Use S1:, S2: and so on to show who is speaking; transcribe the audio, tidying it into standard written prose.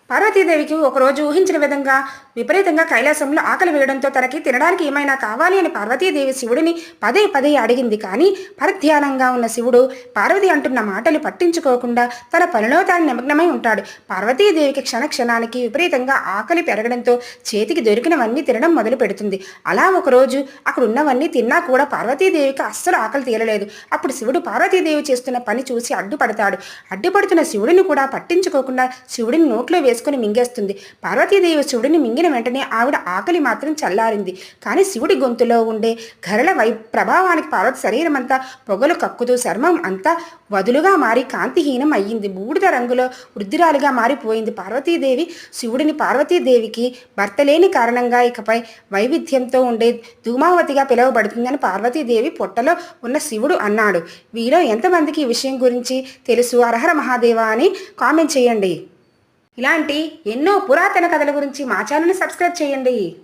S1: పార్వతీదేవికి ఒకరోజు ఊహించిన విధంగా విపరీతంగా కైలాసంలో ఆకలి వేయడంతో తనకి తినడానికి ఏమైనా కావాలి అని పార్వతీదేవి శివుడిని పదే పదే అడిగింది. కానీ పరధ్యానంగా ఉన్న శివుడు పార్వతి అంటున్న మాటలు పట్టించుకోకుండా తన పనిలో తాను నిమగ్నమై ఉంటాడు. పార్వతీదేవికి క్షణానికి విపరీతంగా ఆకలి పెరగడంతో చేతికి దొరికినవన్నీ తినడం మొదలు పెడుతుంది. అలా ఒకరోజు అక్కడ ఉన్నవన్నీ తిన్నా కూడా పార్వతీదేవికి అస్సలు ఆకలి తీరలేదు. అప్పుడు శివుడు పార్వతీదేవి చేస్తున్న పని చూసి అడ్డుపడతాడు. అడ్డుపడుతున్న శివుడిని కూడా పట్టించుకోకుండా శివుడిని నోట్లో వేసుకుని మింగేస్తుంది. పార్వతీదేవి శివుడిని మింగిన వెంటనే ఆవిడ ఆకలి మాత్రం చల్లారింది. కానీ శివుడి గొంతులో ఉండే గరళ ప్రభావానికి పార్వతి శరీరం అంతా పొగలు కక్కుతూ చర్మం అంతా వదులుగా మారి కాంతిహీనం అయ్యింది. బూడిద రంగులో వృద్ధిరాలుగా మారిపోయింది. పార్వతీదేవికి భర్త లేని కారణంగా ఇకపై వైవిధ్యంతో ఉండే ధూమావతిగా పిలువబడుతుందని పార్వతీదేవి పొట్టలో ఉన్న శివుడు అన్నాడు. వీలో ఎంతమందికి ఈ విషయం గురించి తెలుసు? హరహర మహాదేవ అని కామెంట్ చేయండి. ఇలాంటి ఎన్నో పురాతన కథల గురించి మా ఛానల్ని సబ్స్క్రైబ్ చేయండి.